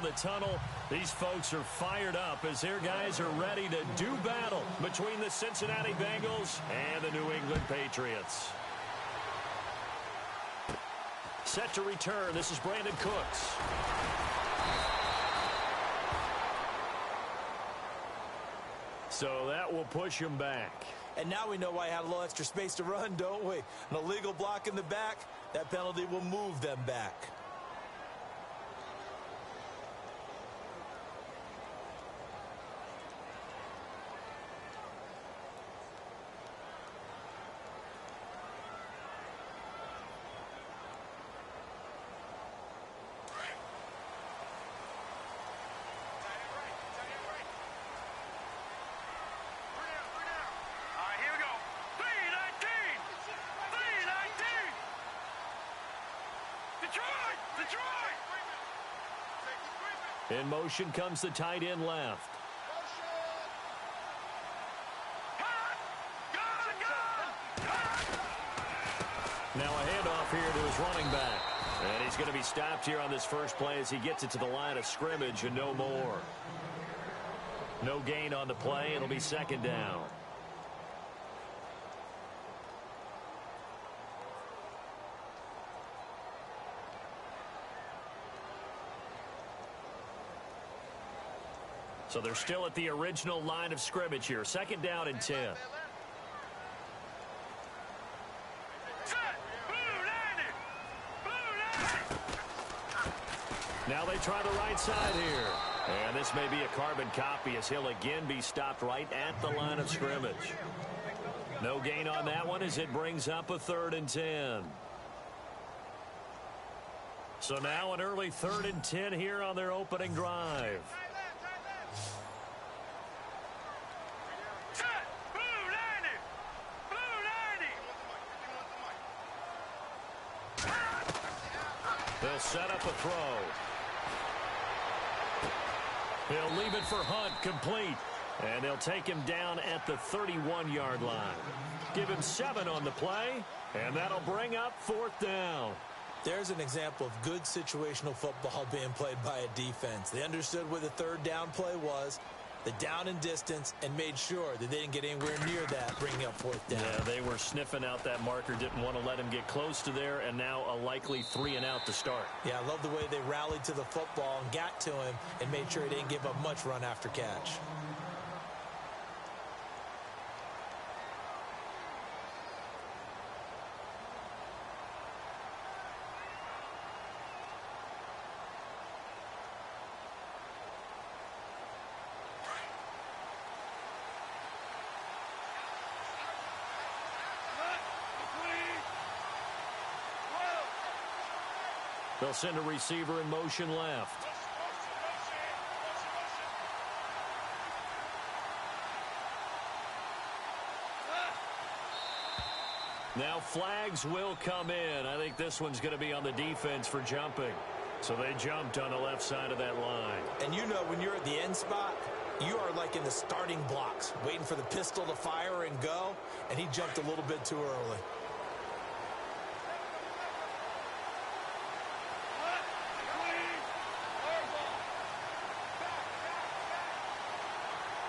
the tunnel. These folks are fired up as their guys are ready to do battle between the Cincinnati Bengals and the New England Patriots. Set to return. This is Brandon Cooks. So that will push him back. And now we know why he had a little extra space to run, don't we? An illegal block in the back, that penalty will move them back. In motion comes the tight end left. Now a handoff here to his running back. And he's going to be stopped here on this first play as he gets it to the line of scrimmage and no more. No gain on the play. It'll be second down. So they're still at the original line of scrimmage here. Second down and 10. Now they try the right side here. And this may be a carbon copy as he'll again be stopped right at the line of scrimmage. No gain on that one as it brings up a 3rd and 10. So now an early 3rd and 10 here on their opening drive. They'll set up a throw. He'll leave it for Hunt, complete. And they'll take him down at the 31-yard line. Give him 7 on the play, and that'll bring up 4th down. There's an example of good situational football being played by a defense. They understood where the 3rd down play was, the down and distance, and made sure that they didn't get anywhere near that, bringing up 4th down. Yeah, they were sniffing out that marker, didn't want to let him get close to there, and now a likely 3 and out to start. Yeah, I love the way they rallied to the football and got to him and made sure he didn't give up much run after catch. They'll send a receiver in motion left. Now flags will come in. I think this one's going to be on the defense for jumping. So they jumped on the left side of that line. And you know when you're at the end spot, you are like in the starting blocks, waiting for the pistol to fire and go, and he jumped a little bit too early.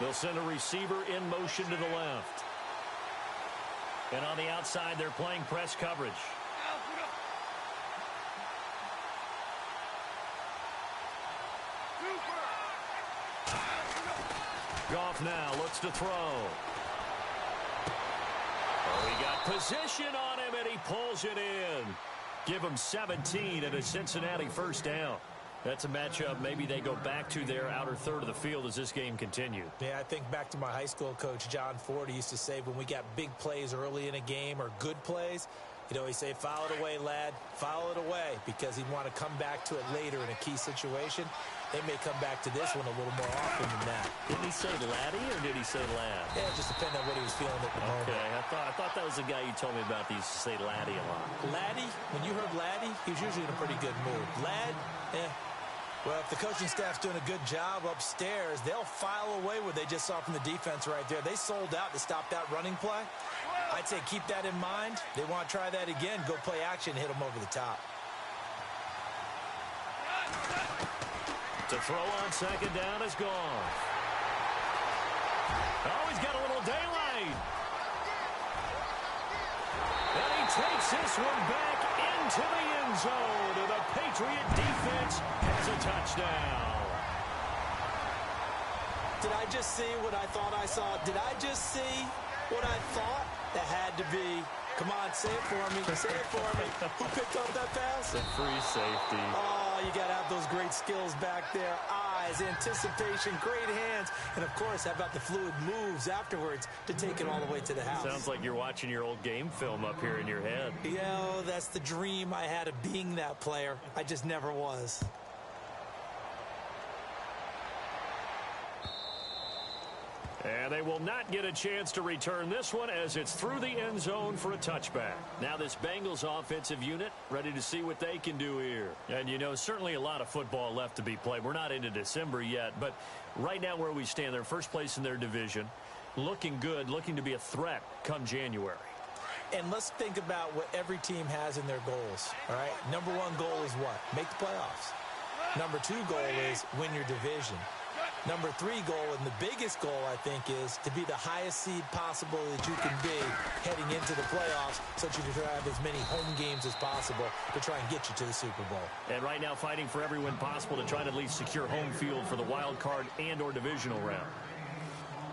They'll send a receiver in motion to the left. And on the outside, they're playing press coverage. Goff now looks to throw. Oh, he got position on him, and he pulls it in. Give him 17 and a Cincinnati 1st down. That's a matchup maybe they go back to their outer third of the field as this game continues. Yeah, I think back to my high school coach, John Ford. He used to say when we got big plays early in a game or good plays, you know, he'd say, foul it away, lad, foul it away, because he'd want to come back to it later in a key situation. They may come back to this one a little more often than that. Didn't he say laddie or did he say lad? Yeah, it just depended on what he was feeling at the moment. Okay, I thought that was the guy you told me about that used to say laddie a lot. Laddie, when you heard laddie, he was usually in a pretty good mood. Lad, well, if the coaching staff's doing a good job upstairs, they'll file away what they just saw from the defense right there. They sold out to stop that running play. I'd say keep that in mind. They want to try that again. Go play action, hit them over the top. To throw on second down is gone. Oh, he's got a little daylight. And he takes this one back into the end zone. And the Patriot defense has a touchdown. Did I just see what I thought I saw? Did I just see what I thought? That had to be. Come on, say it for me. Say it for me. Who picked up that pass? The free safety. Oh, you got to have those great skills back there. Eyes, anticipation, great hands. And, of course, how about the fluid moves afterwards to take it all the way to the house? Sounds like you're watching your old game film up here in your head. Yeah, oh, that's the dream I had of being that player. I just never was. And they will not get a chance to return this one as it's through the end zone for a touchback. Now this Bengals offensive unit ready to see what they can do here. And, you know, certainly a lot of football left to be played. We're not into December yet, but right now where we stand, they're first place in their division, looking good, looking to be a threat come January. And let's think about what every team has in their goals, all right? Number one goal is what? Make the playoffs. Number two goal is win your division. Number three goal, and the biggest goal, I think, is to be the highest seed possible that you can be heading into the playoffs so that you can have as many home games as possible to try and get you to the Super Bowl. And right now fighting for every win possible to try to at least secure home field for the wild card and or divisional round.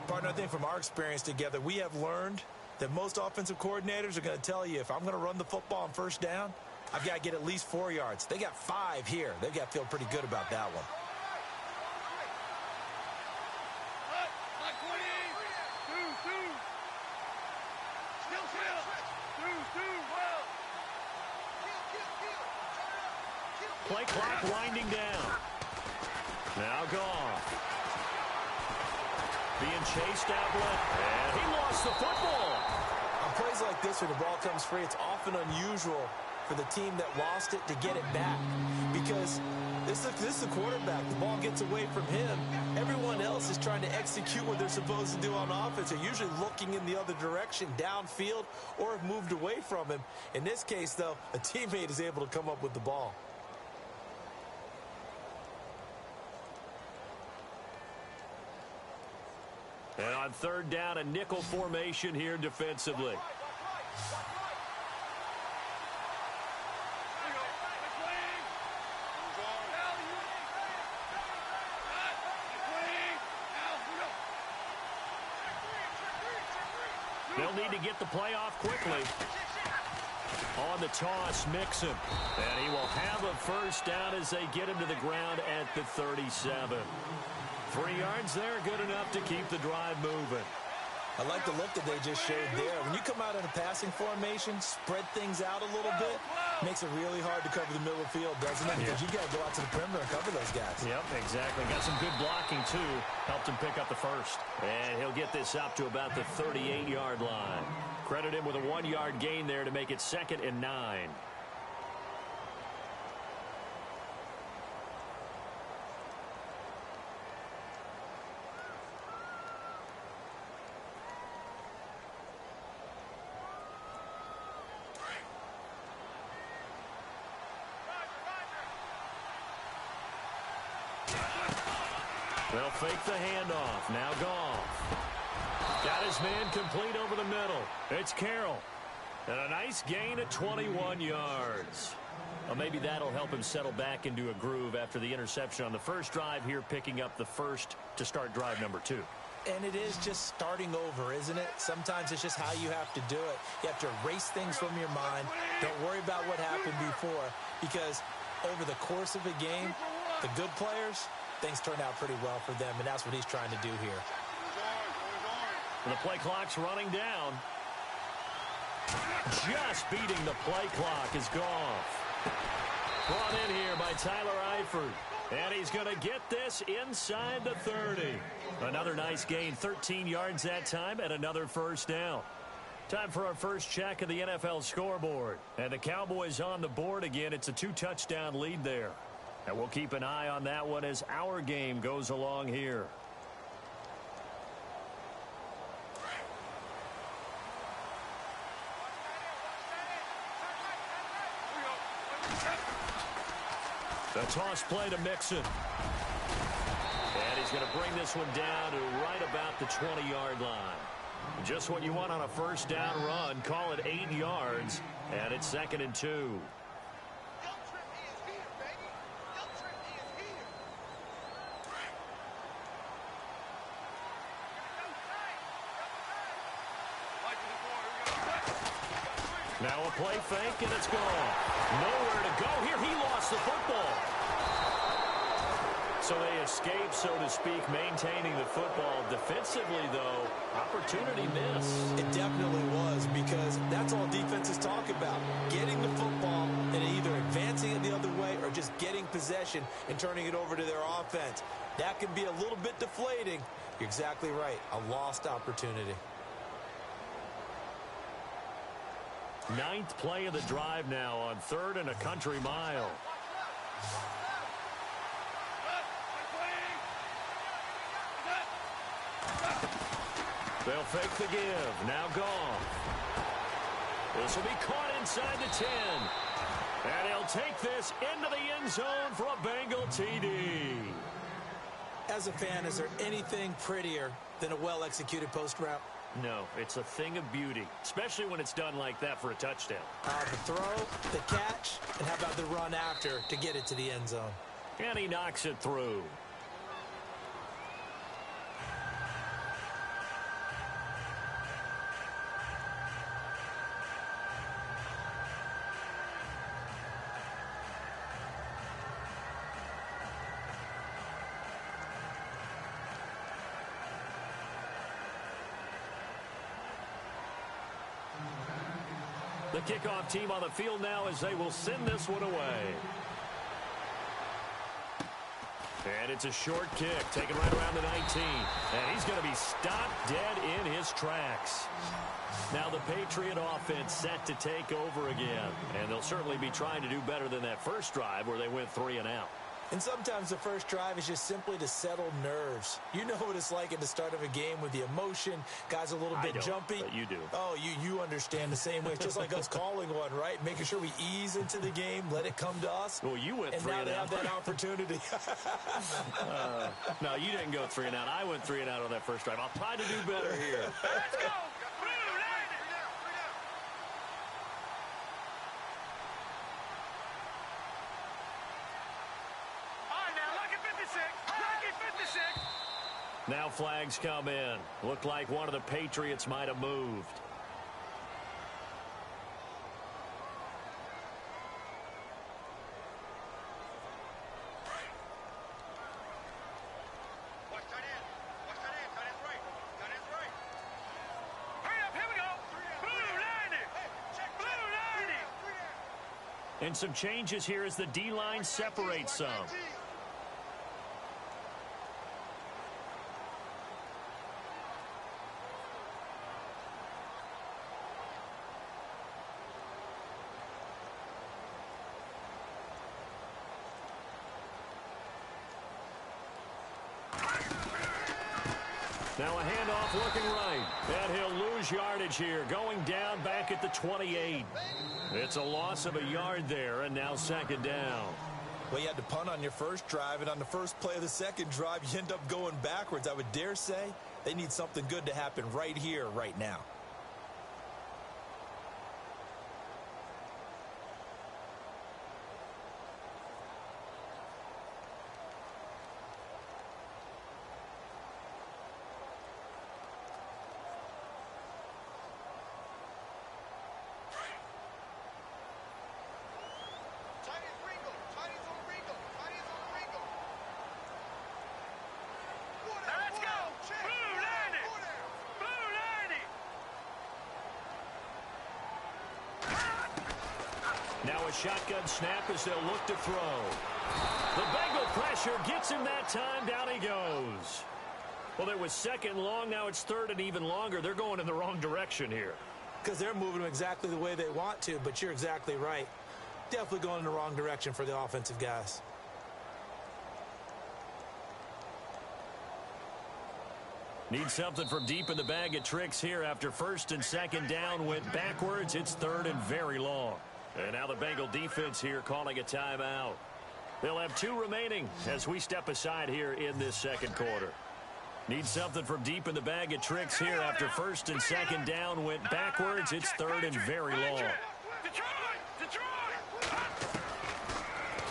Partner, I think from our experience together, we have learned that most offensive coordinators are going to tell you, if I'm going to run the football on first down, I've got to get at least 4 yards. They got 5 here. They've got to feel pretty good about that one. Play clock winding down. Now Goff. Being chased out left. And he lost the football. On plays like this where the ball comes free, it's often unusual for the team that lost it to get it back. Because this is the quarterback. The ball gets away from him. Everyone else is trying to execute what they're supposed to do on offense. They're usually looking in the other direction, downfield, or have moved away from him. In this case, though, a teammate is able to come up with the ball. And on third down, a nickel formation here defensively. They'll need to get the play off quickly. On the toss, Mixon. And he will have a first down as they get him to the ground at the 37. 3 yards there, good enough to keep the drive moving. I like the look that they just showed there. When you come out in a passing formation, spread things out a little bit, makes it really hard to cover the middle of the field, doesn't it? Because you got to go out to the perimeter and cover those guys. Yep, exactly. Got some good blocking, too. Helped him pick up the first. And he'll get this up to about the 38-yard line. Credit him with a 1-yard gain there to make it 2nd and 9. They'll fake the handoff. Now Goff. Got his man complete over the middle. It's Carroll. And a nice gain at 21 yards. Well, maybe that'll help him settle back into a groove after the interception on the first drive here, picking up the first to start drive number 2. And it is just starting over, isn't it? Sometimes it's just how you have to do it. You have to erase things from your mind. Don't worry about what happened before, because over the course of a game, the good players, things turn out pretty well for them, and that's what he's trying to do here. And the play clock's running down. Just beating the play clock is Goff. Brought in here by Tyler Eifert. And he's going to get this inside the 30. Another nice gain, 13 yards that time, and another first down. Time for our first check of the NFL scoreboard. And the Cowboys on the board again. It's a 2-touchdown lead there. And we'll keep an eye on that one as our game goes along here. The toss play to Mixon. going to bring this one down to right about the 20-yard line. Just what you want on a first down run. Call it 8 yards, and it's 2nd and 2. Now a play fake, and it's gone. Nowhere to go here. He lost the football. So they escape, so to speak, maintaining the football. Defensively, though, opportunity missed. It definitely was, because that's all defenses talk about. Getting the football and either advancing it the other way or just getting possession and turning it over to their offense. That can be a little bit deflating. You're exactly right. A lost opportunity. 9th play of the drive now on 3rd and a country mile. They'll fake the give. Now gone. This will be caught inside the 10. And he'll take this into the end zone for a Bengal TD. As a fan, is there anything prettier than a well-executed post route? No, it's a thing of beauty, especially when it's done like that for a touchdown. The throw, the catch, and how about the run after to get it to the end zone? And he knocks it through. The kickoff team on the field now as they will send this one away. And it's a short kick, taken right around the 19. And he's going to be stopped dead in his tracks. Now the Patriot offense set to take over again. And they'll certainly be trying to do better than that first drive where they went 3 and out. And sometimes the first drive is just simply to settle nerves. You know what it's like at the start of a game with the emotion. Guys a little bit jumpy. But you do. Oh, you understand the same way. It's just like us calling one, right? Making sure we ease into the game, let it come to us. Well, you went 3 and out. And now they have that opportunity. No, you didn't go 3 and out. I went 3 and out on that first drive. I'll try to do better here. Let's go! Now flags come in. Looked like one of the Patriots might have moved. Watch tight end. Watch tight end. Tight end's right. Tight end's right. Hurry up. Here we go. Blue lining. Blue lining. And some changes here as the D-line separates some. Now a handoff looking right. And he'll lose yardage here, going down back at the 28. It's a loss of a yard there, and now 2nd down. Well, you had to punt on your first drive, and on the first play of the second drive, you end up going backwards. I would dare say they need something good to happen right here, right now. Now a shotgun snap as they'll look to throw. The Bengal pressure gets him that time. Down he goes. Well, there was 2nd long. Now it's 3rd and even longer. They're going in the wrong direction here. Because they're moving them exactly the way they want to, but you're exactly right. Definitely going in the wrong direction for the offensive guys. Need something from deep in the bag of tricks here after 1st and 2nd down went backwards. It's 3rd and very long. And now the Bengal defense here calling a timeout. They'll have 2 remaining as we step aside here in this second quarter. Need something from deep in the bag of tricks here after first and second down went backwards. It's third and very long.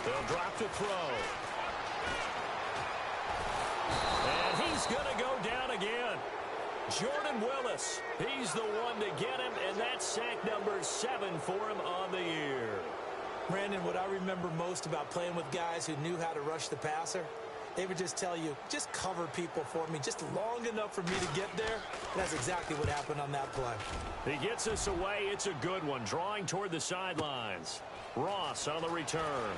They'll drop to throw. And he's going to go down again. Jordan Willis, he's the one to get him, and that's sack number 7 for him on the year. Brandon, what I remember most about playing with guys who knew how to rush the passer, they would just tell you, just cover people for me, just long enough for me to get there. And that's exactly what happened on that play. He gets us away. It's a good one, drawing toward the sidelines. Ross on the return.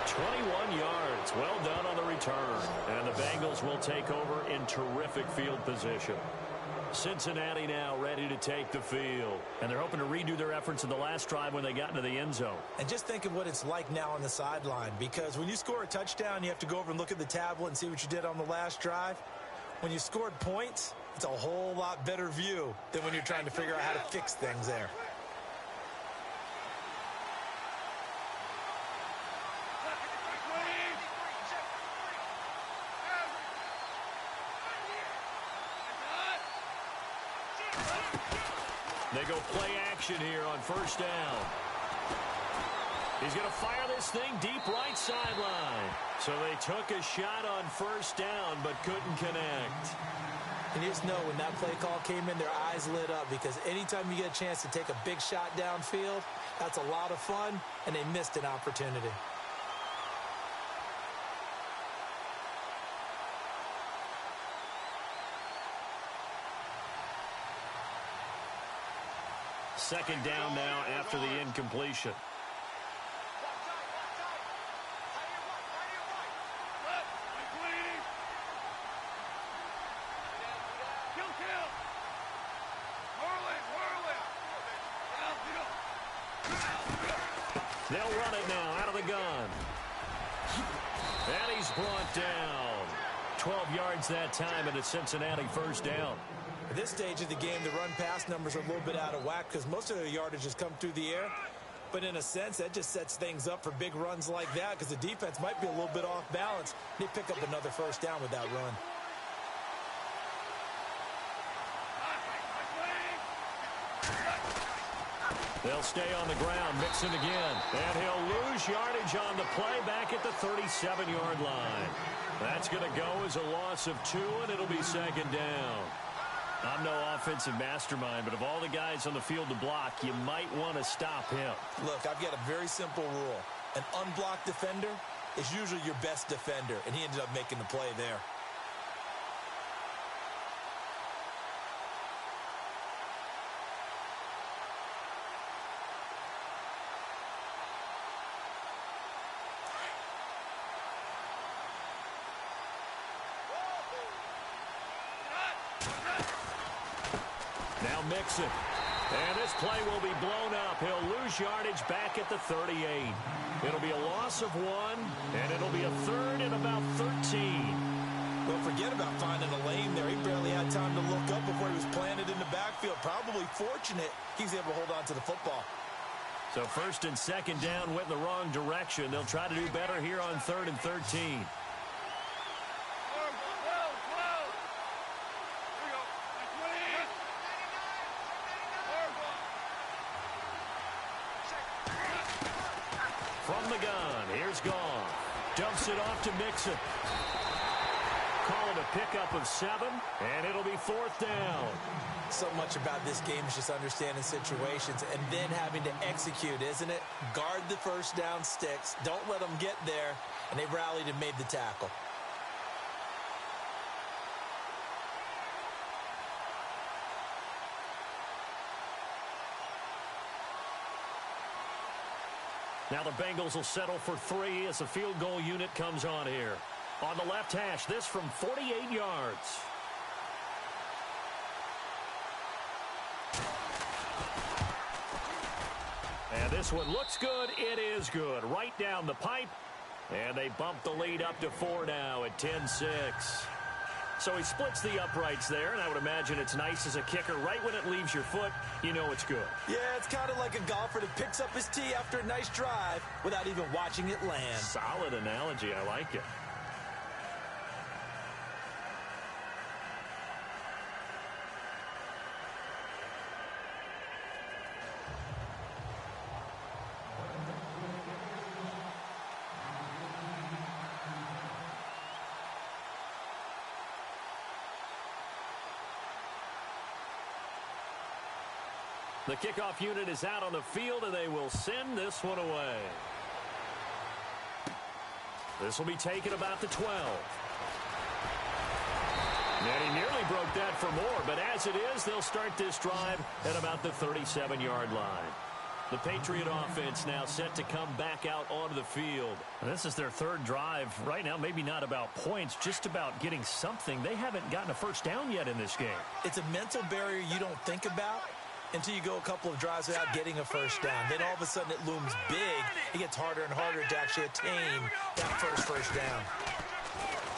21 yards. Well done on the return. And the Bengals will take over in terrific field position. Cincinnati now ready to take the field. And they're hoping to redo their efforts in the last drive when they got into the end zone. And just think of what it's like now on the sideline. Because when you score a touchdown, you have to go over and look at the tablet and see what you did on the last drive. When you scored points, it's a whole lot better view than when you're trying to figure out how to fix things there. They go play action here on first down. He's going to fire this thing deep right sideline. So they took a shot on first down but couldn't connect. And you just know when that play call came in, their eyes lit up because anytime you get a chance to take a big shot downfield, that's a lot of fun, and they missed an opportunity. Second down now after the incompletion. They'll run it now out of the gun. And he's brought down. 12 yards that time, and a Cincinnati first down. At this stage of the game, the run-pass numbers are a little bit out of whack because most of their yardage has come through the air. But in a sense, that just sets things up for big runs like that because the defense might be a little bit off balance. They pick up another first down with that run. They'll stay on the ground, Mixon again. And he'll lose yardage on the play back at the 37-yard line. That's going to go as a loss of 2, and it'll be second down. I'm no offensive mastermind, but of all the guys on the field to block, you might want to stop him. Look, I've got a very simple rule. An unblocked defender is usually your best defender, and he ended up making the play there. Now Mixon. And this play will be blown up. He'll lose yardage back at the 38. It'll be a loss of 1, and it'll be a third and about 13. Well, forget about finding a lane there. He barely had time to look up before he was planted in the backfield. Probably fortunate he's able to hold on to the football. So first and second down went in the wrong direction. They'll try to do better here on 3rd and 13. From the gun, here's Goff. Dumps it off to Mixon. Call it a pickup of 7, and it'll be 4th down. So much about this game is just understanding situations and then having to execute, isn't it? Guard the first down sticks. Don't let them get there. And they rallied and made the tackle. Now the Bengals will settle for 3 as the field goal unit comes on here. On the left hash, this from 48 yards. And this one looks good. It is good. Right down the pipe. And they bump the lead up to 4 now at 10-6. So he splits the uprights there, and I would imagine it's nice as a kicker. Right when it leaves your foot, you know it's good. Yeah, it's kind of like a golfer that picks up his tee after a nice drive without even watching it land. Solid analogy. I like it. The kickoff unit is out on the field, and they will send this one away. This will be taken about the 12. And he nearly broke that for more, but as it is, they'll start this drive at about the 37-yard line. The Patriot offense now set to come back out onto the field. This is their third drive. Right now, maybe not about points, just about getting something. They haven't gotten a first down yet in this game. It's a mental barrier you don't think about until you go a couple of drives without getting a first down. Then all of a sudden it looms big. It gets harder and harder to actually attain that first down.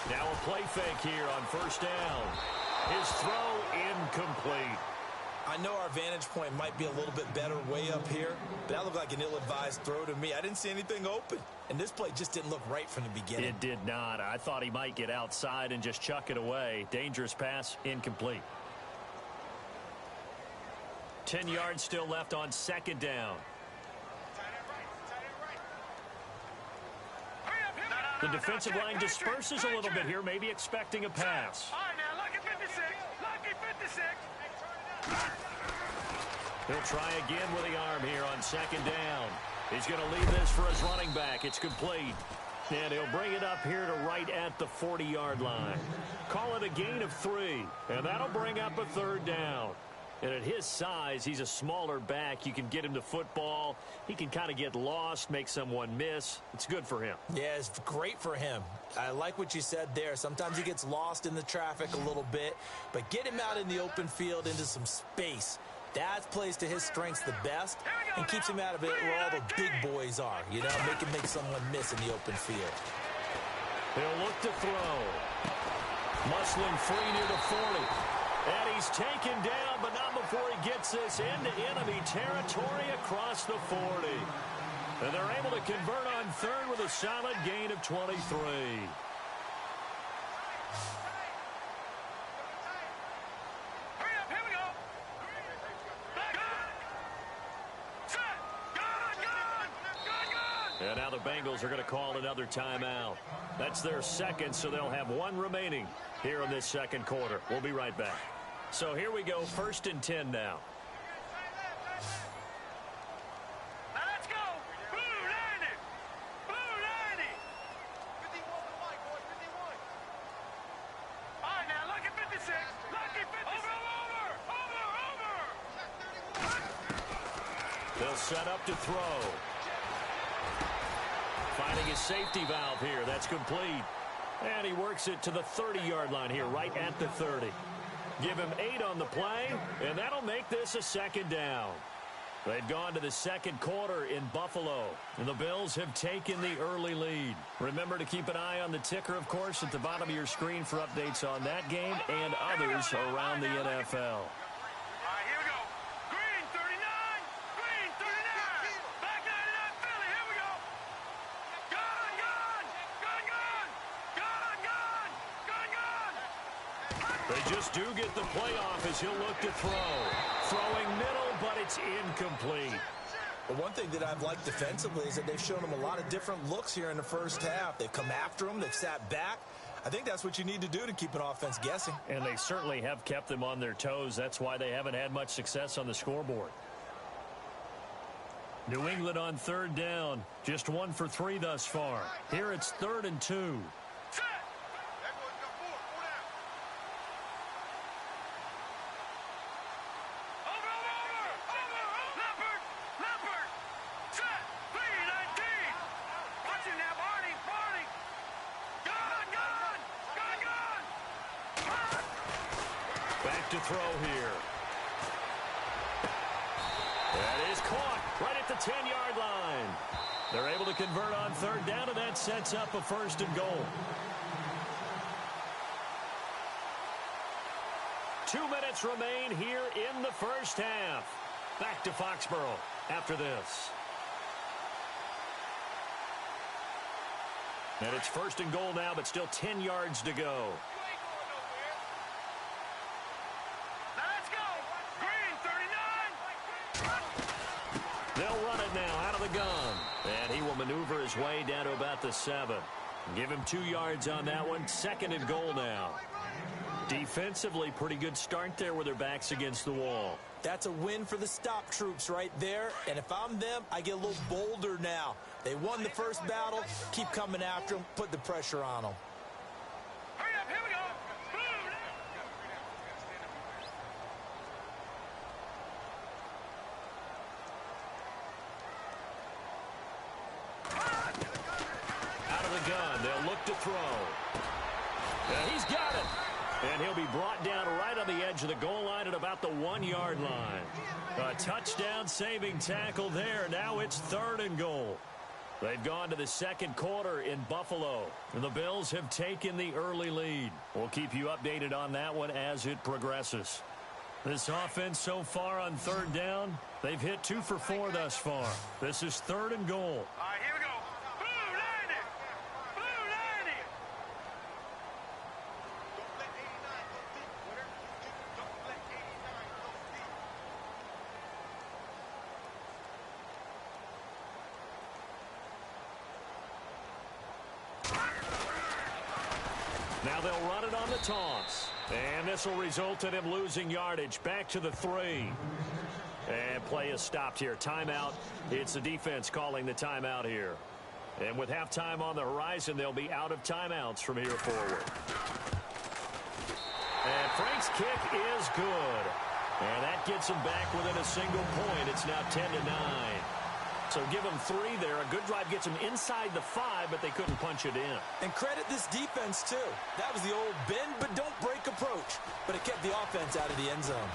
Now a play fake here on first down. His throw incomplete. I know our vantage point might be a little bit better way up here, but that looked like an ill-advised throw to me. I didn't see anything open, and this play just didn't look right from the beginning. It did not. I thought he might get outside and just chuck it away. Dangerous pass, incomplete. 10 yards still left on second down. The defensive line disperses a little bit here, maybe expecting a pass. All right, now, lucky 56. Lucky 56. He'll try again with the arm here on second down. He's going to leave this for his running back. It's complete. And he'll bring it up here to right at the 40-yard line. Call it a gain of 3. And that'll bring up a third down. And at his size, he's a smaller back. You can get him to football. He can kind of get lost, make someone miss. It's good for him. Yeah, it's great for him. I like what you said there. Sometimes he gets lost in the traffic a little bit, but get him out in the open field into some space. That plays to his strengths the best and keeps him out of it where all the big boys are. You know, make someone miss in the open field. He'll look to throw. Muscling free near the 40. And he's taken down, but not before he gets this into enemy territory across the 40. And they're able to convert on third with a solid gain of 23. Hurry up, here we go. Back up. Set. Gun. And now the Bengals are going to call another timeout. That's their second, so they'll have one remaining here in this second quarter. We'll be right back. So here we go, 1st and 10 now. Now let's go. Blue 90. Blue 90. 51 to Mike, boy, 51. All right, now, lucky 56. Lucky 56. Over. They'll set up to throw. Finding his safety valve here. That's complete. And he works it to the 30-yard line here, right at the 30. Give him 8 on the play, and that'll make this a second down. They've gone to the second quarter in Buffalo, and the Bills have taken the early lead. Remember to keep an eye on the ticker, of course, at the bottom of your screen for updates on that game and others around the NFL. They just do get the playoff as he'll look to throw. Throwing middle, but it's incomplete. But one thing that I've liked defensively is that they've shown him a lot of different looks here in the first half. They've come after him. They've sat back. I think that's what you need to do to keep an offense guessing. And they certainly have kept them on their toes. That's why they haven't had much success on the scoreboard. New England on third down. Just 1 for 3 thus far. Here it's 3rd and 2. To throw here. That is caught right at the 10-yard line. They're able to convert on third down, and that sets up a 1st and goal. 2 minutes remain here in the first half. Back to Foxborough after this. And it's 1st and goal now, but still 10 yards to go. Let's go. Green, 39. They'll run it now out of the gun. And he will maneuver his way down to about the 7. Give him 2 yards on that one. 2nd and goal now. Defensively, pretty good start there with their backs against the wall. That's a win for the stop troops right there. And if I'm them, I get a little bolder now. They won the first battle. Keep coming after them. Put the pressure on them. Hurry up, here we go. Out of the gun, they'll look to throw. And he's got it. And he'll be brought down right on the edge of the goal line at about the 1-yard line. A touchdown saving tackle there. Now it's 3rd and goal. They've gone to the 2nd quarter in Buffalo. And the Bills have taken the early lead. We'll keep you updated on that one as it progresses. This offense so far on 3rd down, they've hit 2 for 4 thus far. This is 3rd and goal. All right, here we go. Blue, line it. Blue, line it. Don't let 89 go deep. Whatever you do, don't let 89 go deep. Now they'll run it on the toss. And this will result in him losing yardage. Back to the 3. And play is stopped here. Timeout. It's the defense calling the timeout here. And with halftime on the horizon, they'll be out of timeouts from here forward. And Frank's kick is good. And that gets him back within a single point. It's now 10-9. So give them 3 there. A good drive gets them inside the 5, but they couldn't punch it in. And credit this defense, too. That was the old bend but don't break approach. But it kept the offense out of the end zone.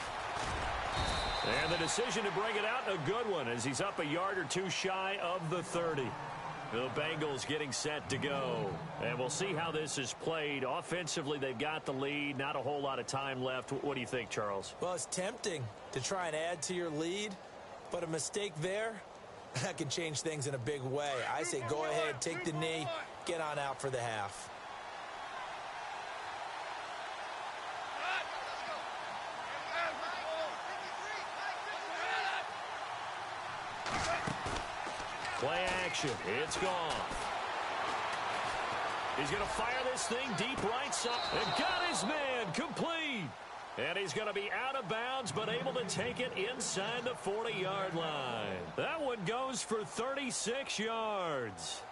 And the decision to bring it out, a good one, as he's up a yard or 2 shy of the 30. The Bengals getting set to go. And we'll see how this is played. Offensively, they've got the lead. Not a whole lot of time left. What do you think, Charles? Well, it's tempting to try and add to your lead. But a mistake there, that can change things in a big way. I say go ahead, take the knee, get on out for the half. Play action. It's gone. He's going to fire this thing deep right side. And got his man complete. And he's going to be out of bounds, but able to take it inside the 40-yard line. That one goes for 36 yards.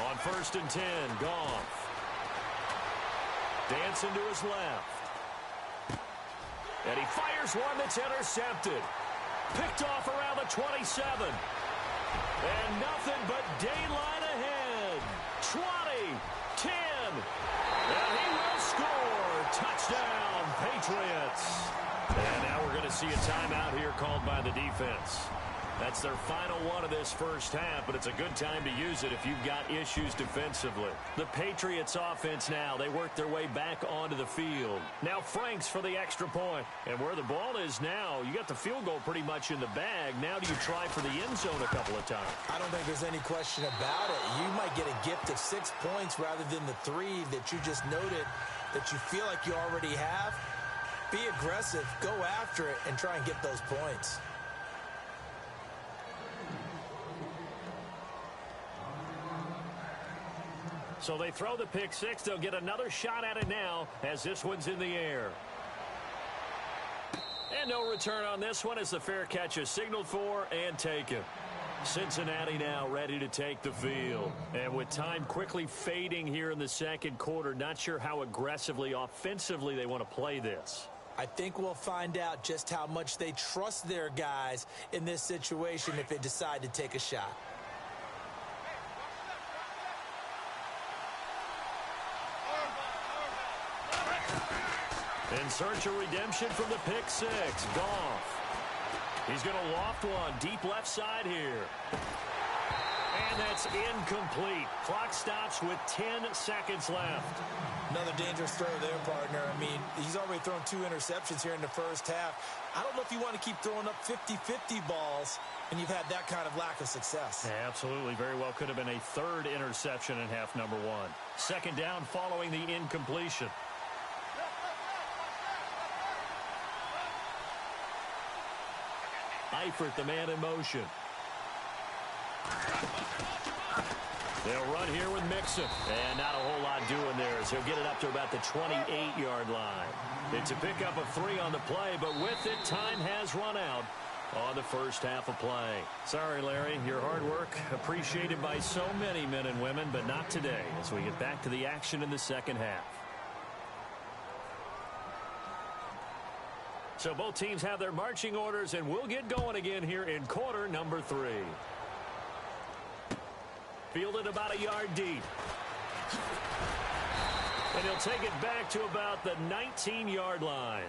On 1st and 10, Goff. Dancing to his left. And he fires one that's intercepted. Picked off around the 27. And nothing but daylight ahead. 20, 10. And he will score. Touchdown, Patriots. And now we're going to see a timeout here called by the defense. That's their final one of this first half, but it's a good time to use it if you've got issues defensively. The Patriots offense now, they work their way back onto the field. Now Franks for the extra point. And where the ball is now, you got the field goal pretty much in the bag. Now do you try for the end zone a couple of times? I don't think there's any question about it. You might get a gift of 6 points rather than the 3 that you just noted that you feel like you already have. Be aggressive, go after it, and try and get those points. So they throw the pick 6. They'll get another shot at it now as this one's in the air. And no return on this one as the fair catch is signaled for and taken. Cincinnati now ready to take the field. And with time quickly fading here in the second quarter, not sure how aggressively, offensively they want to play this. I think we'll find out just how much they trust their guys in this situation if they decide to take a shot. In search of redemption from the pick six, Goff. He's going to loft one deep left side here. And that's incomplete. Clock stops with 10 seconds left. Another dangerous throw there, partner. I mean, he's already thrown 2 interceptions here in the first half. I don't know if you want to keep throwing up 50-50 balls when you've had that kind of lack of success. Yeah, absolutely. Very well could have been a 3rd interception in half number 1. Second down following the incompletion. Eifert, the man in motion. They'll run here with Mixon. And not a whole lot doing there as he'll get it up to about the 28-yard line. It's a pickup of 3 on the play, but with it, time has run out on the first half of play. Sorry, Larry, your hard work appreciated by so many men and women, but not today as we get back to the action in the second half. So both teams have their marching orders, and we'll get going again here in quarter number 3. Fielded about a yard deep. And he'll take it back to about the 19-yard line.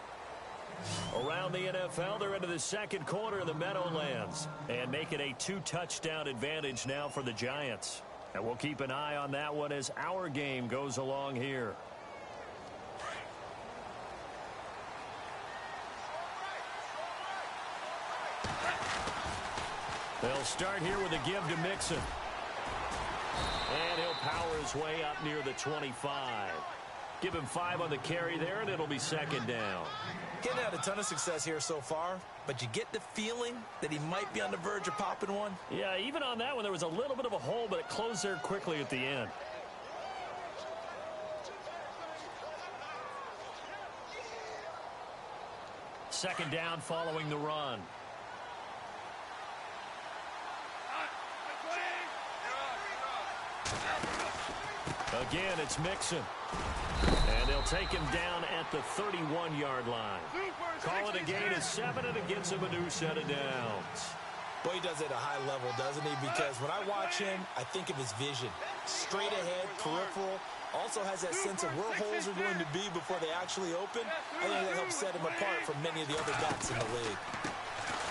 Around the NFL, they're into the second quarter of the Meadowlands and make it a 2-touchdown advantage now for the Giants. And we'll keep an eye on that one as our game goes along here. They'll start here with a give to Mixon. And he'll power his way up near the 25. Give him 5 on the carry there, and it'll be second down. Getting had a ton of success here so far, but you get the feeling that he might be on the verge of popping one. Yeah, even on that one, there was a little bit of a hole, but it closed there quickly at the end. Second down following the run. Again, it's Mixon. And they'll take him down at the 31-yard line. Call it a gain of 7, and it gets him a new set of downs. Boy, he does it at a high level, doesn't he? Because when I watch him, I think of his vision. Straight ahead, peripheral. Also has that sense of where holes are going to be before they actually open. I think that helps set him apart from many of the other backs in the league.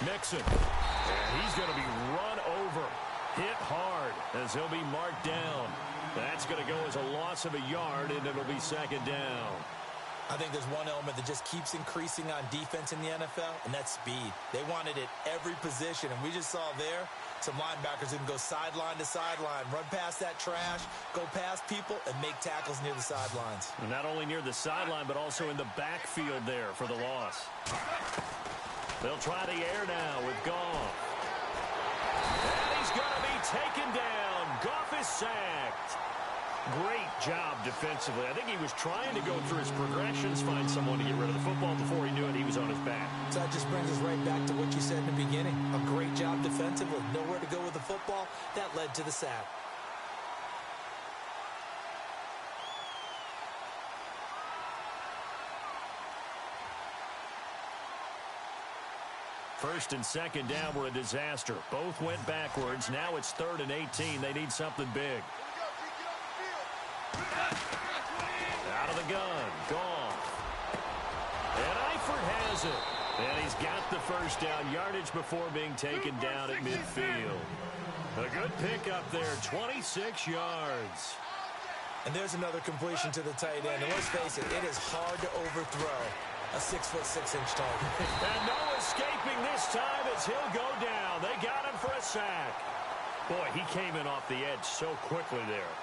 Mixon. And he's going to be run over. Hit hard as he'll be marked down. That's going to go as a loss of a yard, and it'll be second down. I think there's one element that just keeps increasing on defense in the NFL, and that's speed. They want it at every position, and we just saw there some linebackers who can go sideline to sideline, run past that trash, go past people, and make tackles near the sidelines. And not only near the sideline, but also in the backfield there for the loss. They'll try the air now with Goff. And he's going to be taken down. Goff is sacked. Great job defensively. I think he was trying to go through his progressions, find someone to get rid of the football. Before he knew it, he was on his back. So that just brings us right back to what you said in the beginning. A great job defensively. Nowhere to go with the football. That led to the sack. First and second down were a disaster. Both went backwards. Now it's 3rd and 18. They need something big. Out of the gun. Goff. And Eifert has it. And he's got the first down. Yardage before being taken down at midfield. A good pickup there. 26 yards. And there's another completion to the tight end. And let's face it, it is hard to overthrow a 6'6" target. And no escaping this time as he'll go down. They got him for a sack. Boy, he came in off the edge so quickly there.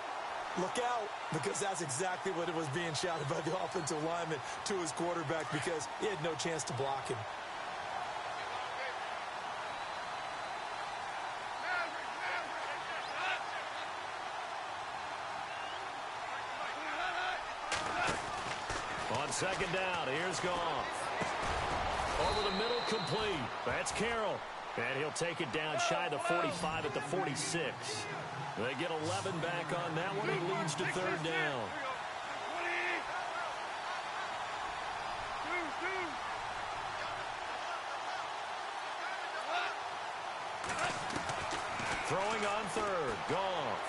Look out, because that's exactly what it was being shouted by the offensive lineman to his quarterback, because he had no chance to block him. On second down, here's Goff. Over the middle, complete. That's Carroll. And he'll take it down shy of the 45 at the 46. They get 11 back on that one. It leads to third down. Throwing on third. Goff.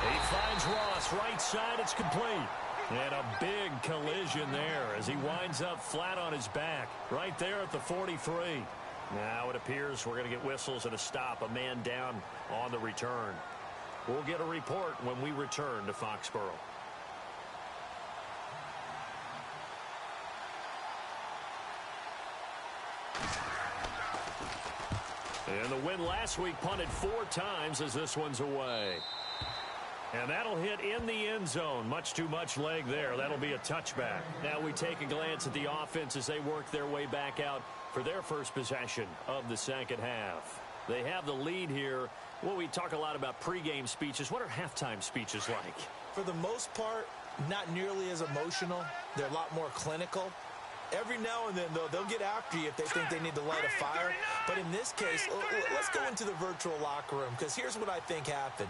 He finds Ross right side. It's complete. And a big collision there as he winds up flat on his back right there at the 43. Now it appears we're going to get whistles and a stop. A man down on the return. We'll get a report when we return to Foxborough. And the win last week punted 4 times as this one's away. And that'll hit in the end zone. Much too much leg there. That'll be a touchback. Now we take a glance at the offense as they work their way back out for their first possession of the second half. They have the lead here. Well, we talk a lot about pregame speeches. What are halftime speeches like? For the most part, not nearly as emotional. They're a lot more clinical. Every now and then, though, they'll get after you if they think they need to light a fire. But in this case, let's go into the virtual locker room, because here's what I think happened.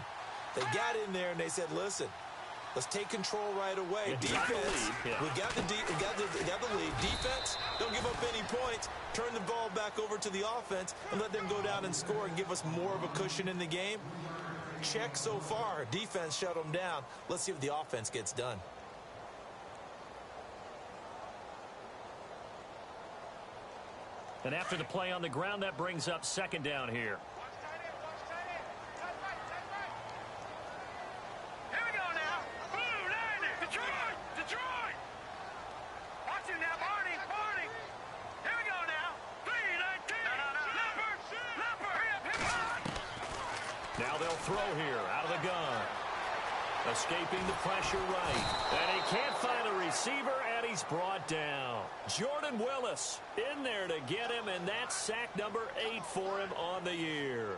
They got in there and they said, listen, let's take control right away. Defense, we got the lead. Defense, don't give up any points. Turn the ball back over to the offense and let them go down and score and give us more of a cushion in the game. Check so far. Defense shut them down. Let's see if the offense gets done. And after the play on the ground, that brings up second down here. Now they'll throw here out of the gun. Escaping the pressure right. And he can't find a receiver, and he's brought down. Jordan Willis in there to get him, and that's sack number 8 for him on the year.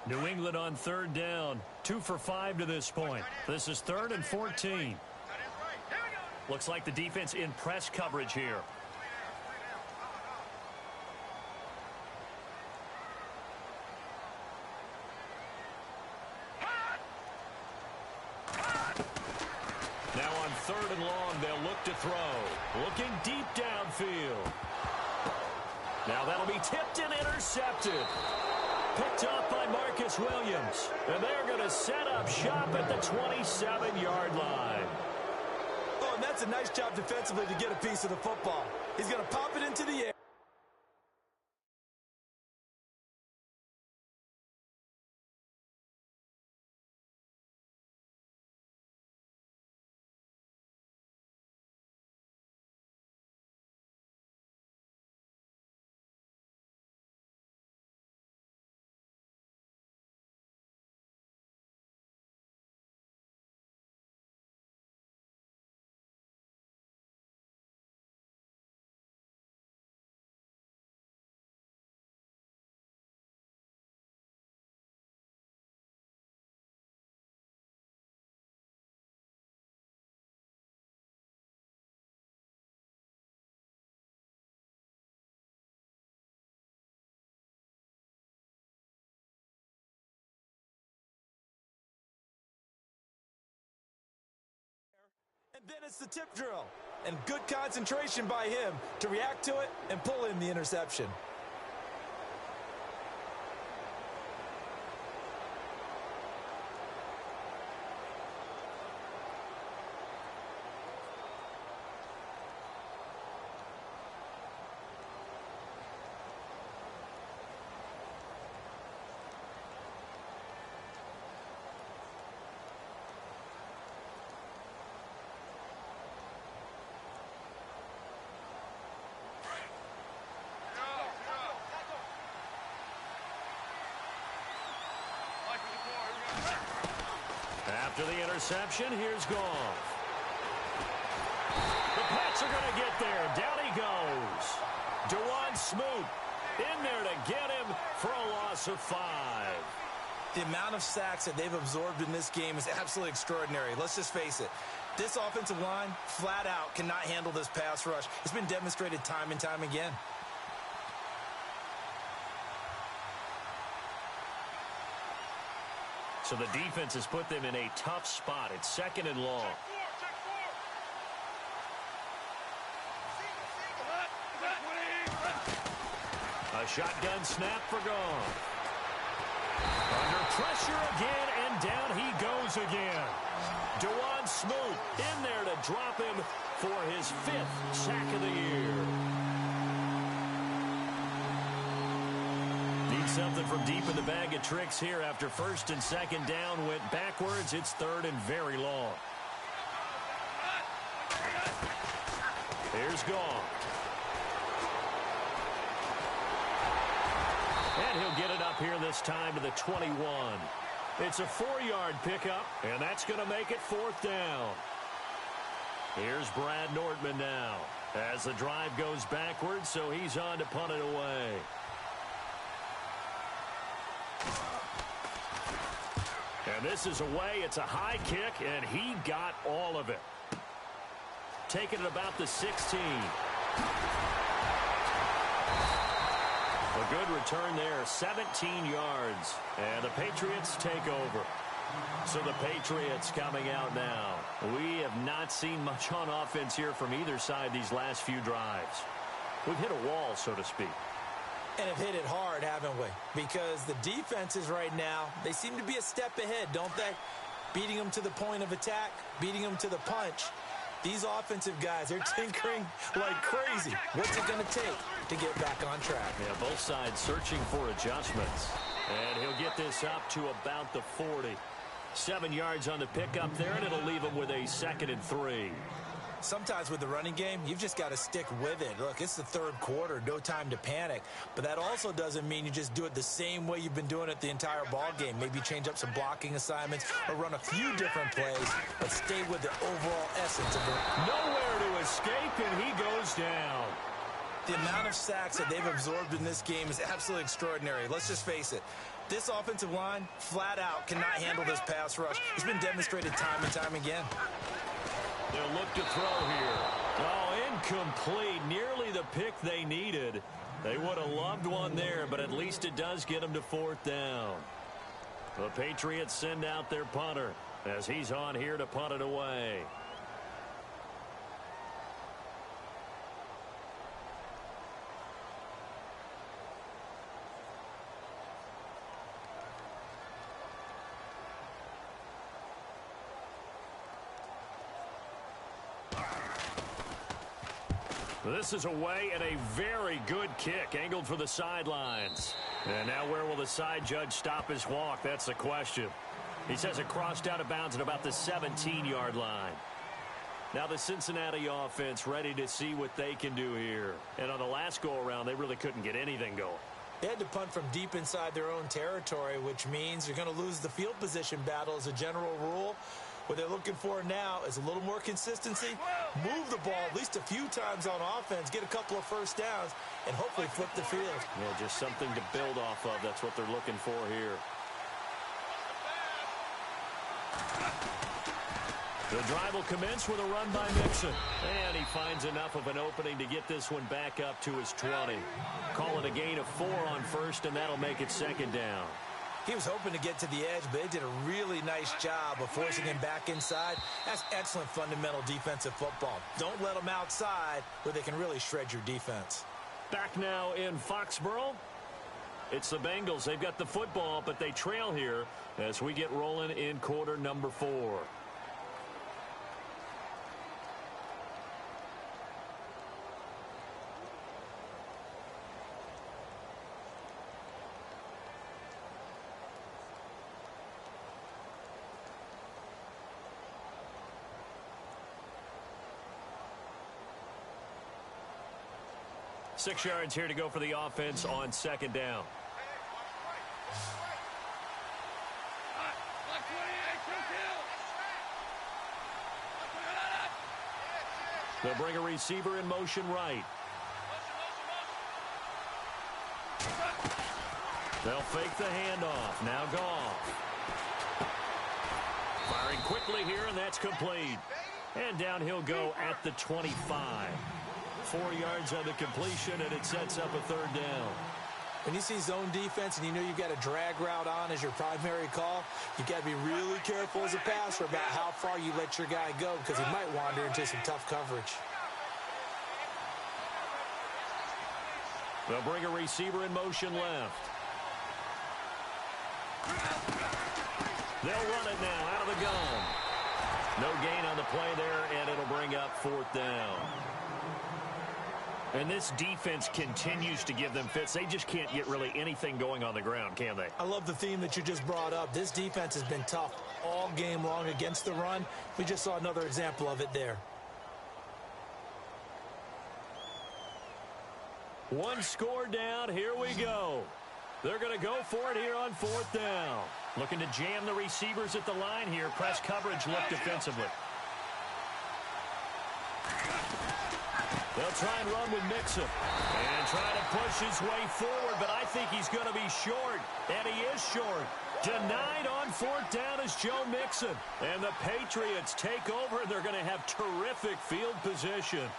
New England on third down. 2 for 5 to this point. This is 3rd and 14. Looks like the defense in press coverage here. Now on 3rd and long, they'll look to throw. Looking deep downfield. Now that'll be tipped and intercepted. Picked off by Marcus Williams. And they're going to set up shop at the 27-yard line. Oh, and that's a nice job defensively to get a piece of the football. He's going to pop it into the air. And then it's the tip drill. And good concentration by him to react to it and pull in the interception. After the interception, here's Goff. The Pats are going to get there. Down he goes. Dewan Smoot in there to get him for a loss of 5. The amount of sacks that they've absorbed in this game is absolutely extraordinary. Let's just face it. This offensive line, flat out, cannot handle this pass rush. It's been demonstrated time and time again. So the defense has put them in a tough spot. It's 2nd and long. A shotgun snap for Goff. Under pressure again, and down he goes again. Dewan Smoot in there to drop him for his 5th sack of the year. Need something from deep in the bag of tricks here after 1st and 2nd down went backwards. It's 3rd and very long. Here's Goff. And he'll get it up here this time to the 21. It's a 4-yard pickup, and that's going to make it 4th down. Here's Brad Nortman now as the drive goes backwards, so he's on to punt it away. And this is away. It's a high kick, and he got all of it. Taking it about the 16. A good return there, 17 yards. And the Patriots take over. So the Patriots coming out now. We have not seen much on offense here from either side these last few drives. We've hit a wall, so to speak. And have hit it hard, haven't we? Because the defenses right now, they seem to be a step ahead, don't they? Beating them to the point of attack, beating them to the punch. These offensive guys, they're tinkering like crazy. What's it going to take to get back on track? Yeah, both sides searching for adjustments. And he'll get this up to about the 40. 7 yards on the pickup there, and it'll leave him with a 2nd and 3. Sometimes with the running game, you've just got to stick with it. Look, it's the 3rd quarter, no time to panic. But that also doesn't mean you just do it the same way you've been doing it the entire ball game. Maybe change up some blocking assignments or run a few different plays, but stay with the overall essence of it. Nowhere to escape, and he goes down. The amount of sacks that they've absorbed in this game is absolutely extraordinary. Let's just face it. This offensive line, flat out, cannot handle this pass rush. It's been demonstrated time and time again. They'll look to throw here. Oh, incomplete. Nearly the pick they needed. They would have loved one there, but at least it does get them to 4th down. The Patriots send out their punter as he's on here to punt it away. This is away and a very good kick angled for the sidelines. And now where will the side judge stop his walk? That's the question. He says it crossed out of bounds at about the 17-yard line. Now the Cincinnati offense ready to see what they can do here. And on the last go-around, they really couldn't get anything going. They had to punt from deep inside their own territory, which means you're going to lose the field position battle as a general rule. What they're looking for now is a little more consistency, move the ball at least a few times on offense, get a couple of first downs, and hopefully flip the field. Yeah, just something to build off of. That's what they're looking for here. The drive will commence with a run by Mixon. And he finds enough of an opening to get this one back up to his 20. Call it a gain of 4 on first, and that'll make it 2nd down. He was hoping to get to the edge, but they did a really nice job of forcing him back inside. That's excellent fundamental defensive football. Don't let them outside where they can really shred your defense. Back now in Foxborough. It's the Bengals. They've got the football, but they trail here as we get rolling in quarter number 4. Six yards here to go for the offense on 2nd down. They'll bring a receiver in motion right. They'll fake the handoff. Now Goff. Firing quickly here, and that's complete. And down he'll go at the 25. 4 yards on the completion, and it sets up a third down. When you see zone defense and you know you've got a drag route on as your primary call, you've got to be really careful as a passer about how far you let your guy go because he might wander into some tough coverage. They'll bring a receiver in motion left. They'll run it now out of the gun. No gain on the play there, and it'll bring up 4th down. And this defense continues to give them fits. They just can't get really anything going on the ground, can they? I love the theme that you just brought up. This defense has been tough all game long against the run. We just saw another example of it there. One score down. Here we go. They're going to go for it here on 4th down. Looking to jam the receivers at the line here. Press coverage look defensively. They'll try and run with Mixon. And try to push his way forward, but I think he's going to be short. And he is short. Denied on 4th down is Joe Mixon. And the Patriots take over, and they're going to have terrific field position.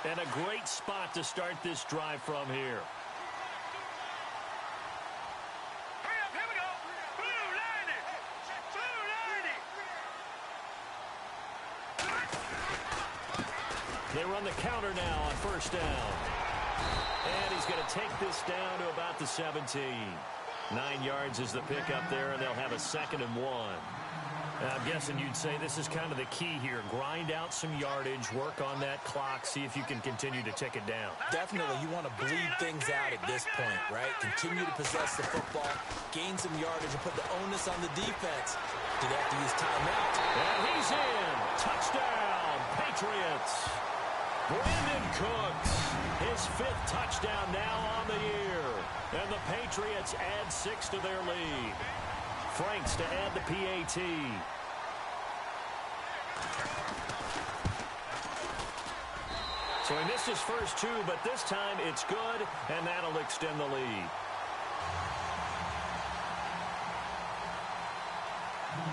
And a great spot to start this drive from here. They run the counter now on 1st down. And he's going to take this down to about the 17. 9 yards is the pickup there, and they'll have a 2nd and 1. I'm guessing you'd say this is kind of the key here. Grind out some yardage, work on that clock, see if you can continue to tick it down. Definitely, you want to bleed things out at this point, right? Continue to possess the football, gain some yardage, and put the onus on the defense. Do they have to use timeout? And he's in. Touchdown, Patriots. Brandon Cooks, his 5th touchdown now on the year. And the Patriots add 6 to their lead. Franks to add the PAT. So he missed his first 2, but this time it's good, and that'll extend the lead.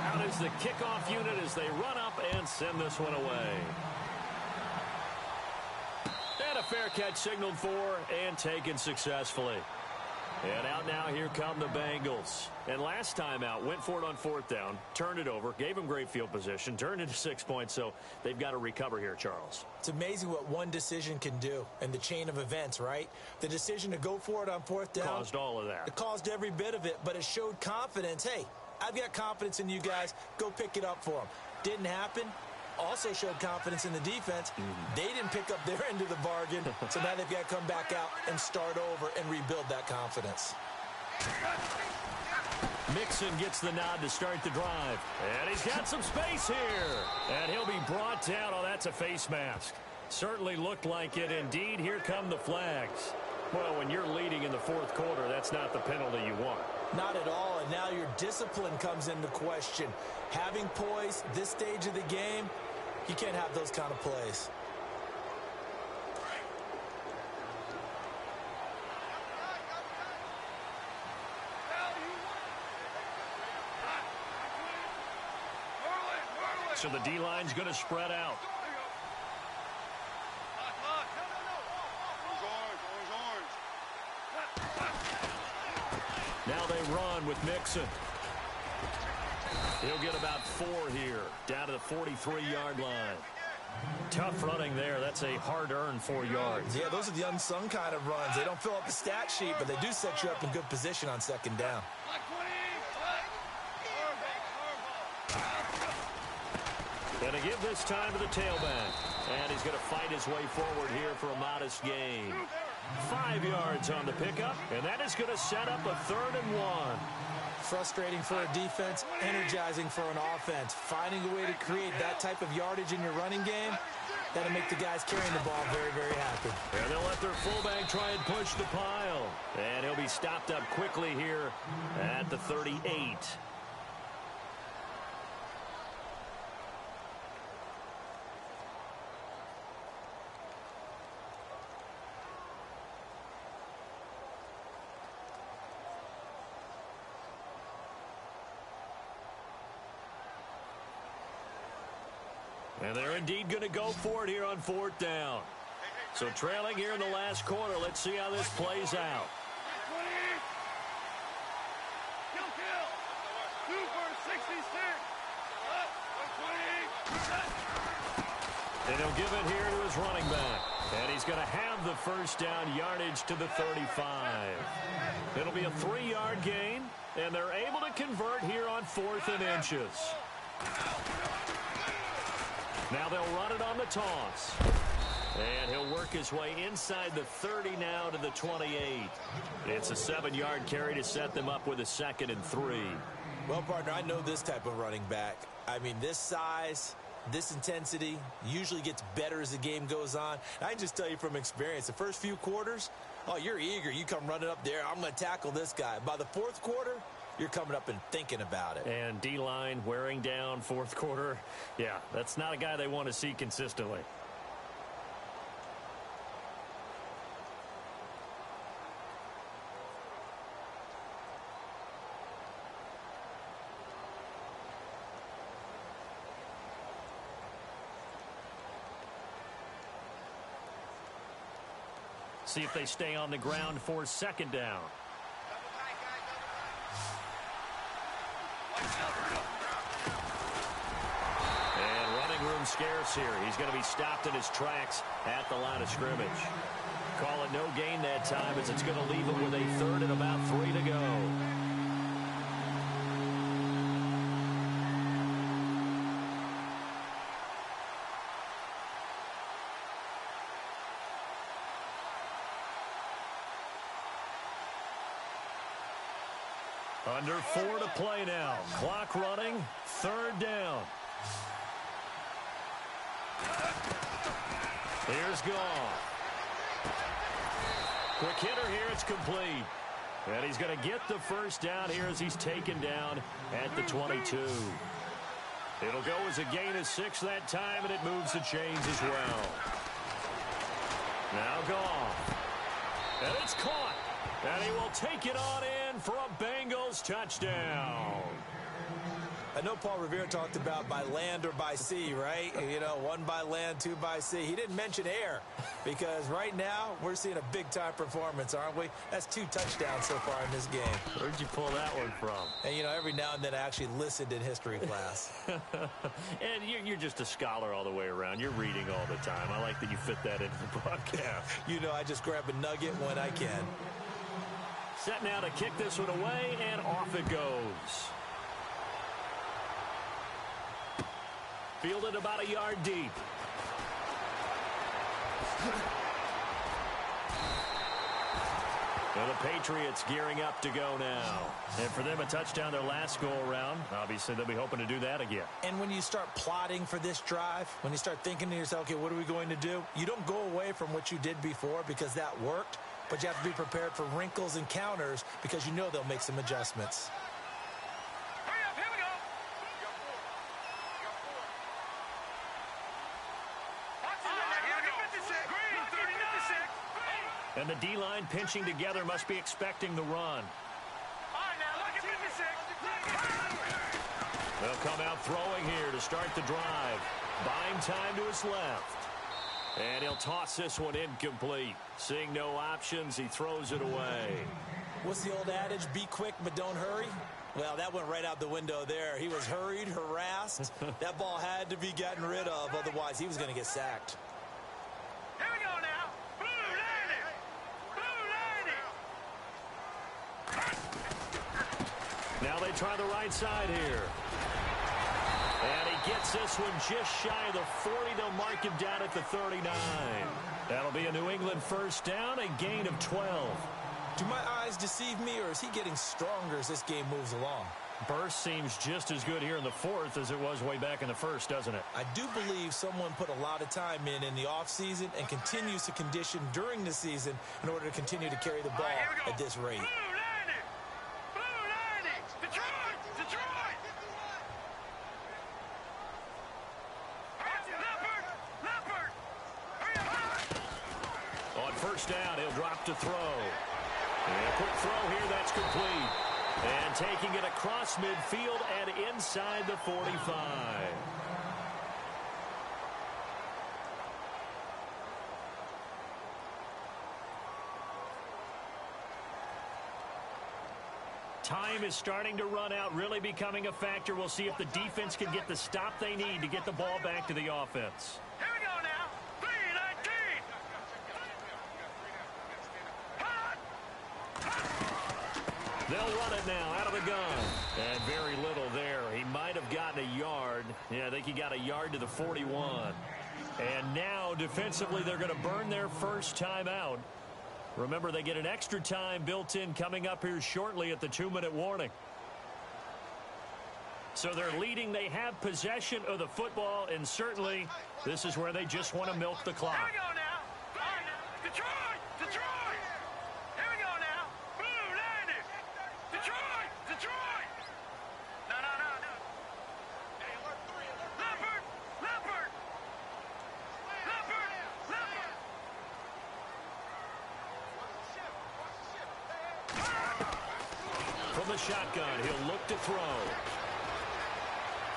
Out is the kickoff unit as they run up and send this one away. And a fair catch signaled for and taken successfully. And out now, here come the Bengals. And last time out, went for it on 4th down, turned it over, gave them great field position, turned it to 6 points, so they've got to recover here, Charles. It's amazing what one decision can do in the chain of events, right? The decision to go for it on 4th down. Caused all of that. It caused every bit of it, but it showed confidence. Hey, I've got confidence in you guys. Go pick it up for them. Didn't happen. Also showed confidence in the defense. They didn't pick up their end of the bargain, so now they've got to come back out and start over and rebuild that confidence. Mixon gets the nod to start the drive. And he's got some space here. And he'll be brought down. Oh, that's a face mask. Certainly looked like it. Indeed, here come the flags. Well, when you're leading in the 4th quarter, that's not the penalty you want. Not at all, and now your discipline comes into question. Having poise this stage of the game, you can't have those kind of plays. So the D-line's going to spread out. Now they run with Mixon. He'll get about 4 here, down to the 43-yard line. Tough running there. That's a hard-earned 4 yards. Yeah, those are the unsung kind of runs. They don't fill up the stat sheet, but they do set you up in good position on 2nd down. Going to give this time to the tailback. And he's going to fight his way forward here for a modest gain. 5 yards on the pickup, and that is going to set up a 3rd and 1. Frustrating for a defense, energizing for an offense. Finding a way to create that type of yardage in your running game, that'll make the guys carrying the ball very, very happy. And they'll let their fullback try and push the pile. And he'll be stopped up quickly here at the 38. And they're indeed going to go for it here on 4th down. So trailing here in the last quarter. Let's see how this plays out. And he'll give it here to his running back. And he's going to have the first down yardage to the 35. It'll be a 3-yard gain, and they're able to convert here on 4th and inches. Now they'll run it on the toss. And he'll work his way inside the 30 now to the 28. It's a 7-yard carry to set them up with a 2nd and 3. Well, partner, I know this type of running back. I mean, this size, this intensity usually gets better as the game goes on. I can just tell you from experience, the first few quarters, oh, you're eager. You come running up there. I'm going to tackle this guy. By the 4th quarter, you're coming up and thinking about it. And D-line wearing down 4th quarter. Yeah, that's not a guy they want to see consistently. See if they stay on the ground for 2nd down. And running room scarce here. He's going to be stopped in his tracks at the line of scrimmage. Call it no gain that time as it's going to leave him with a 3rd and about 3 to go. Under 4 to play now. Clock running. 3rd down. Here's Goff. Quick hitter here. It's complete. And he's going to get the first down here as he's taken down at the 22. It'll go as a gain of 6 that time, and it moves the chains as well. Now Goff. And it's caught. And he will take it on in for a Bengals touchdown. I know Paul Revere talked about by land or by sea, right? You know, 1 by land, 2 by sea. He didn't mention air because right now we're seeing a big-time performance, aren't we? That's 2 touchdowns so far in this game. Where'd you pull that one from? And, you know, every now and then I actually listened in history class. And you're just a scholar all the way around. You're reading all the time. I like that you fit that into the broadcast. You know, I just grab a nugget when I can. Set now to kick this one away, and off it goes. Fielded about a yard deep. Well, the Patriots gearing up to go now. And for them, a touchdown their last go-around. Obviously, they'll be hoping to do that again. And when you start plotting for this drive, when you start thinking to yourself, okay, what are we going to do? You don't go away from what you did before because that worked. But you have to be prepared for wrinkles and counters because you know they'll make some adjustments. Hurry up, here we go. And the D-line pinching together must be expecting the run. All right, now look at 56. They'll come out throwing here to start the drive. Buying time to his left. And he'll toss this one incomplete. Seeing no options, he throws it away. What's the old adage? Be quick, but don't hurry. Well, that went right out the window there. He was hurried, harassed. That ball had to be gotten rid of. Otherwise, he was going to get sacked. Here we go now. Blue landing. Now they try the right side here. And he gets this one just shy of the 40. They'll mark him down at the 39. That'll be a New England first down, a gain of 12. Do my eyes deceive me, or is he getting stronger as this game moves along? Burst seems just as good here in the 4th as it was way back in the 1st, doesn't it? I do believe someone put a lot of time in the offseason and continues to condition during the season in order to continue to carry the ball at this rate. Blue landing. Detroit. Leopard. Hurry up. On first down, he'll drop to throw. And a quick throw here, that's complete. And taking it across midfield and inside the 45. steam is starting to run out, really becoming a factor. We'll see if the defense can get the stop they need to get the ball back to the offense. Here we go now. 3:19. They'll run it now out of the gun. And very little there. He might have gotten a yard. Yeah, I think he got a yard to the 41. And now, defensively, they're going to burn their first timeout. Remember, they get an extra time built in coming up here shortly at the 2-minute warning. So they're leading. They have possession of the football, and certainly this is where they just want to milk the clock. Here we go now. All right, Detroit! Detroit! Here we go now. Blue, landed. Detroit! Detroit! No. Hey, alert 3, alert 3. Leopard! Leopard! Leopard! Leopard! From the shotgun, he'll look to throw.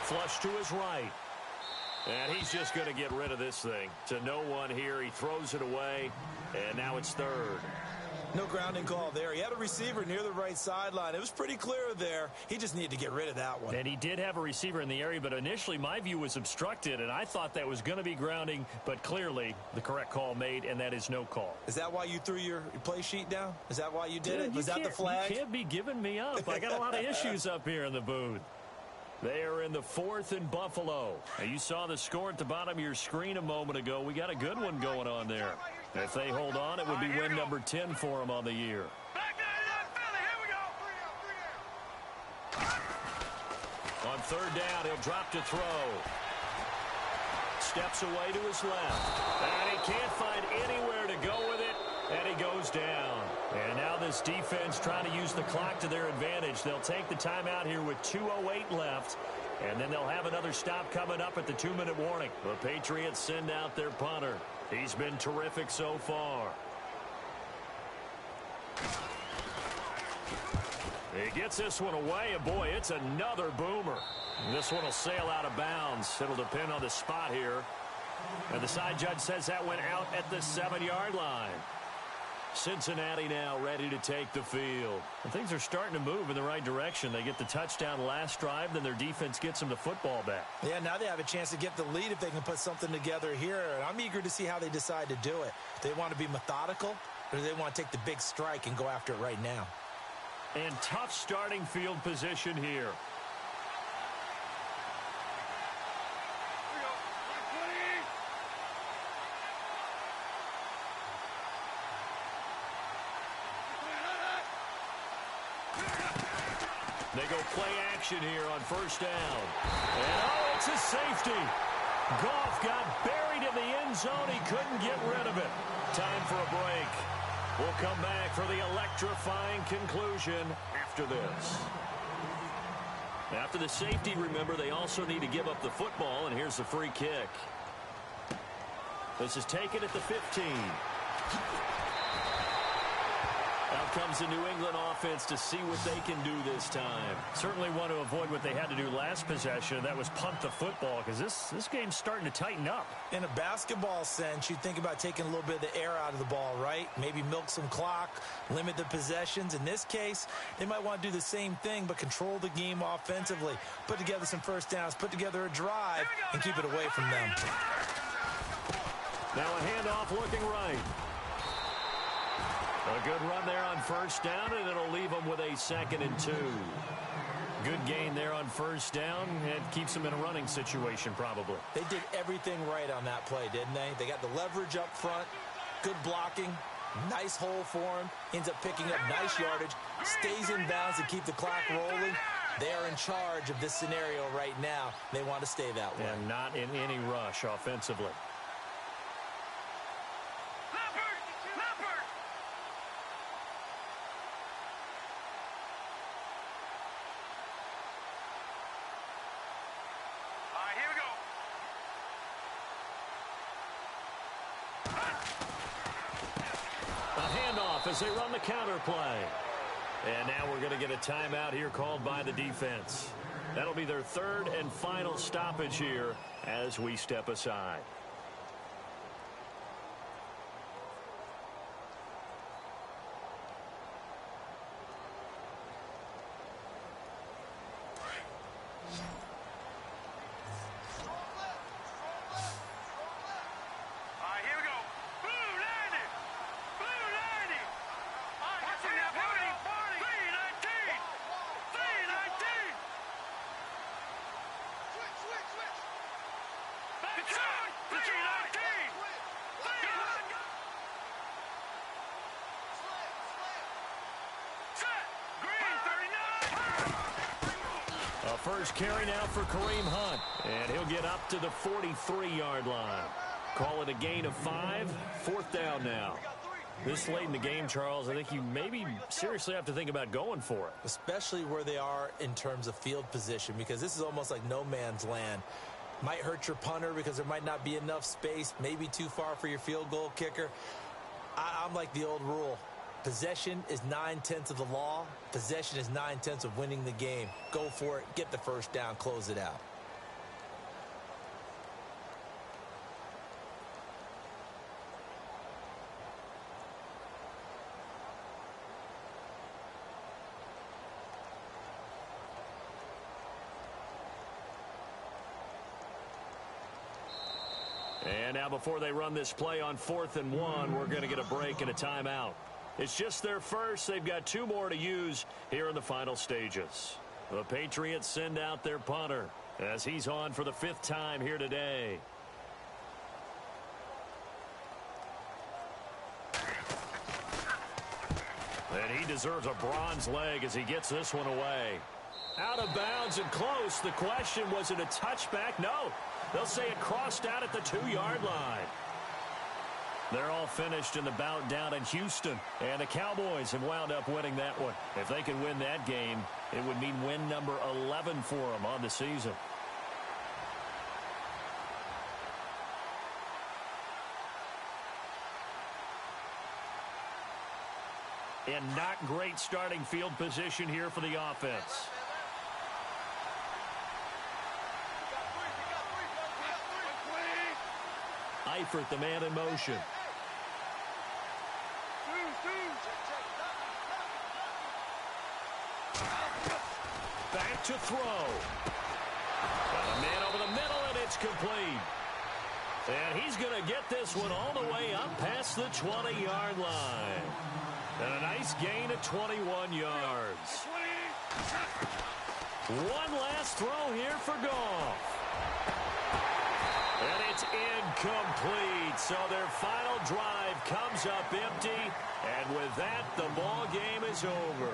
Flush to his right. And he's just going to get rid of this thing. To no one here. He throws it away. And now it's third. No grounding call there. He had a receiver near the right sideline. It was pretty clear there. He just needed to get rid of that one. And he did have a receiver in the area, but initially my view was obstructed, and I thought that was going to be grounding, but clearly the correct call made, and that is no call. Is that why you threw your play sheet down? Is that why you did it? Was that the flag? You can't be giving me up. I got a lot of issues up here in the booth. They are in the 4th and Buffalo. Now, you saw the score at the bottom of your screen a moment ago. We got a good one going on there. If they hold on, it would be win number 10 for them on the year. Back to that Philly. Here we go. On third down, he'll drop to throw. Steps away to his left. And he can't find anywhere to go with it. And he goes down. And now this defense trying to use the clock to their advantage. They'll take the timeout here with 2:08 left. And then they'll have another stop coming up at the 2-minute warning. The Patriots send out their punter. He's been terrific so far. He gets this one away, and boy, it's another boomer. And this one will sail out of bounds. It'll depend on the spot here. And the side judge says that went out at the 7-yard line. Cincinnati now ready to take the field. And things are starting to move in the right direction. They get the touchdown last drive, then their defense gets them the football back. Yeah, now they have a chance to get the lead if they can put something together here. And I'm eager to see how they decide to do it. Do they want to be methodical, or do they want to take the big strike and go after it right now? And tough starting field position here. They go play action here on first down. And oh, it's a safety. Goff got buried in the end zone. He couldn't get rid of it. Time for a break. We'll come back for the electrifying conclusion after this. After the safety, remember, they also need to give up the football, and here's the free kick. This is taken at the 15. Out comes the New England offense to see what they can do this time. Certainly want to avoid what they had to do last possession. That was punt the football, because this game's starting to tighten up. In a basketball sense, you think about taking a little bit of the air out of the ball, right? Maybe milk some clock, limit the possessions. In this case, they might want to do the same thing, but control the game offensively. Put together some first downs, put together a drive, and keep it away from them. Now a handoff looking right. A good run there on first down, and it'll leave them with a 2nd and 2. Good gain there on first down. It keeps them in a running situation, probably. They did everything right on that play, didn't they? They got the leverage up front, good blocking, nice hole for him, ends up picking up nice yardage, stays in bounds to keep the clock rolling. They are in charge of this scenario right now. They want to stay that way. And not in any rush offensively. As they run the counter play. And now we're going to get a timeout here called by the defense. That'll be their 3rd and final stoppage here as we step aside. A first carry now for Kareem Hunt, and he'll get up to the 43-yard line. Call it a gain of 5, 4th down now. This late in the game, Charles, I think you maybe seriously have to think about going for it. Especially where they are in terms of field position, because this is almost like no man's land. Might hurt your punter because there might not be enough space, maybe too far for your field goal kicker. I'm like the old rule. Possession is 9/10 of the law. Possession is 9/10 of winning the game. Go for it. Get the first down. Close it out. And now before they run this play on 4th and 1, we're going to get a break and a timeout. It's just their first. They've got 2 more to use here in the final stages. The Patriots send out their punter as he's on for the 5th time here today. And he deserves a bronze leg as he gets this one away. Out of bounds and close. The question, was it a touchback? No. They'll say it crossed out at the 2-yard line. They're all finished in the bout down in Houston, and the Cowboys have wound up winning that one. If they can win that game, it would mean win number 11 for them on the season. And not great starting field position here for the offense. Eifert, the man in motion. Back to throw. Got a man over the middle, and it's complete. And he's going to get this one all the way up past the 20-yard line. And a nice gain of 21 yards. One last throw here for Goff. And it's incomplete. So their final drive comes up empty. And with that, the ball game is over.